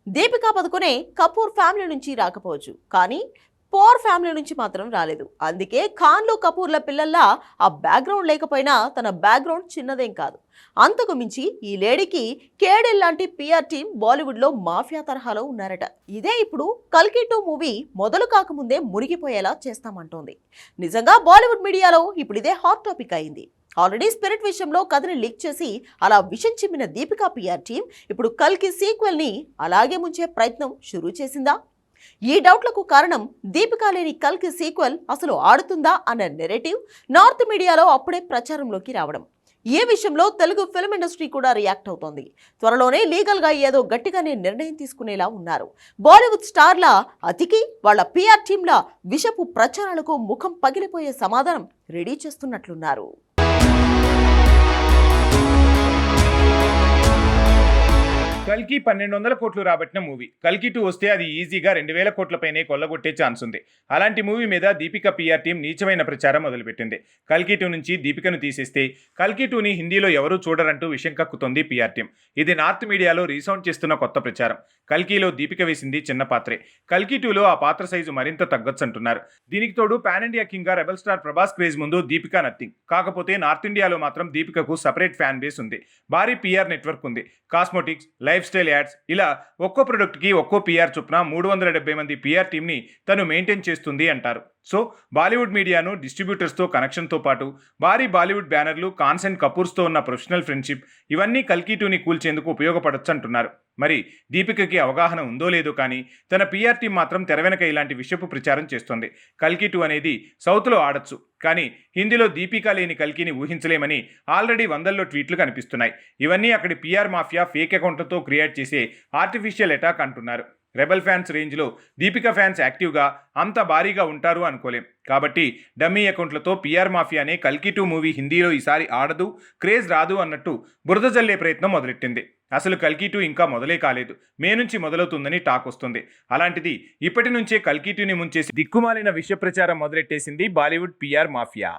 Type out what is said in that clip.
Deepika Padukone Kapoor family నుంచి రాకపోవచ్చు, కానీ పోర్ ఫ్యామిలీ నుంచి మాత్రం రాలేదు. అందుకే ఖాన్లు కపూర్ల పిల్లల్లా ఆ బ్యాక్గ్రౌండ్ లేకపోయినా తన బ్యాక్గ్రౌండ్ చిన్నదేం కాదు. అంతకు మించి ఈ లేడీకి కేడెల్ లాంటి పిఆర్ టీం బాలీవుడ్ లో మాఫియా తరహాలో ఉన్నారట. ఇదే ఇప్పుడు కల్కి 2 మూవీ మొదలు కాకముందే మునిగిపోయేలా చేస్తామంటోంది. నిజంగా బాలీవుడ్ మీడియాలో ఇప్పుడు ఇదే హాట్ టాపిక్ అయింది. ఆల్రెడీ స్పిరిట్ విషయంలో కథని లీక్ చేసి అలా విషం చిమ్మిన దీపికా పిఆర్ టీం ఇప్పుడు కల్కి సీక్వెల్ ని అలాగే ముంచే ప్రయత్నం షురూ చేసిందా? ఈ డౌట్లకు కారణం దీపికా లేని కల్కి సీక్వెల్ అసలు ఆడుతుందా అన్న నెరేటివ్ నార్త్ మీడియాలో అప్పుడే ప్రచారంలోకి రావడం. ఈ విషయంలో తెలుగు ఫిల్మ్ ఇండస్ట్రీ కూడా రియాక్ట్ అవుతోంది. త్వరలోనే లీగల్ గా ఏదో గట్టిగానే నిర్ణయం తీసుకునేలా ఉన్నారు. బాలీవుడ్ స్టార్ల అతికి వాళ్ళ పిఆర్ టీంల విషపు ప్రచారాలకు ముఖం పగిలిపోయే సమాధానం రెడీ చేస్తున్నట్లున్నారు. కల్కి 1200 కోట్లు రాబట్టిన మూవీ. కల్కి 2 వస్తే అది ఈజీగా 2000 కోట్ల పైనే కొల్లగొట్టే ఛాన్స్ ఉంది. అలాంటి మూవీ మీద దీపిక పిఆర్ టీం నీచమైన ప్రచారం మొదలుపెట్టింది. కల్కి 2 నుంచి దీపికను తీసేస్తే కల్కి 2ని హిందీలో ఎవరూ చూడరంటూ విషయం కక్కుతోంది పిఆర్ టీం. ఇది నార్త్ మీడియాలో రీసౌండ్ చేస్తున్న కొత్త ప్రచారం. కల్కిలో దీపిక వేసింది చిన్న పాత్రే. కల్కి 2లో ఆ పాత్ర సైజు మరింత తగ్గొచ్చంటున్నారు. దీనికి తోడు పాన్ ఇండియా కింగ్ గా రెబల్ స్టార్ ప్రభాస్ క్రేజ్ ముందు దీపిక నథింగ్. కాకపోతే నార్త్ ఇండియాలో మాత్రం దీపికకు సపరేట్ ఫ్యాన్ బేస్ ఉంది. భారీ పిఆర్ నెట్వర్క్ ఉంది. కాస్మోటిక్స్, లైఫ్ స్టైల్ యాడ్స్, ఇలా ఒక్కో ప్రొడక్ట్కి ఒక్కో పిఆర్ చొప్పున 370 మంది పిఆర్ టీంని తను మెయింటైన్ చేస్తుంది అంటారు. సో బాలీవుడ్ మీడియాను డిస్ట్రిబ్యూటర్స్తో కనెక్షన్తో పాటు భారీ బాలీవుడ్ బ్యానర్లు, కాన్స్ అండ్ కపూర్స్తో ఉన్న ప్రొఫెషనల్ ఫ్రెండ్షిప్ ఇవన్నీ కల్కి 2ని కూల్చేందుకు ఉపయోగపడొచ్చు అంటున్నారు. మరి దీపికకి అవగాహన ఉందో లేదో కానీ తన పిఆర్ టీం మాత్రం తెర వెనక ఇలాంటి విషయపు ప్రచారం చేస్తోంది. కల్కి 2 అనేది సౌత్లో ఆడొచ్చు, కానీ హిందీలో దీపిక లేని కల్కిని ఊహించలేమని ఆల్రెడీ వందల్లో ట్వీట్లు కనిపిస్తున్నాయి. ఇవన్నీ అక్కడి పిఆర్ మాఫియా ఫేక్ అకౌంట్లతో క్రియేట్ చేసే ఆర్టిఫిషియల్ అటాక్ అంటున్నారు. రెబల్ ఫ్యాన్స్ రేంజ్లో దీపిక ఫ్యాన్స్ యాక్టివ్గా అంత భారీగా ఉంటారు అనుకోలేం. కాబట్టి డమ్మీ అకౌంట్లతో పిఆర్ మాఫియానే కల్కి 2 మూవీ హిందీలో ఈసారి ఆడదు, క్రేజ్ రాదు అన్నట్టు బురద జల్లే ప్రయత్నం మొదలెట్టింది. అసలు కల్కి 2 ఇంకా మొదలే కాలేదు, మే నుంచి మొదలవుతుందని టాక్ వస్తుంది. అలాంటిది ఇప్పటి నుంచే కల్కి 2ని ముంచేసి దిక్కుమాలిన విష ప్రచారం మొదలెట్టేసింది బాలీవుడ్ పిఆర్ మాఫియా.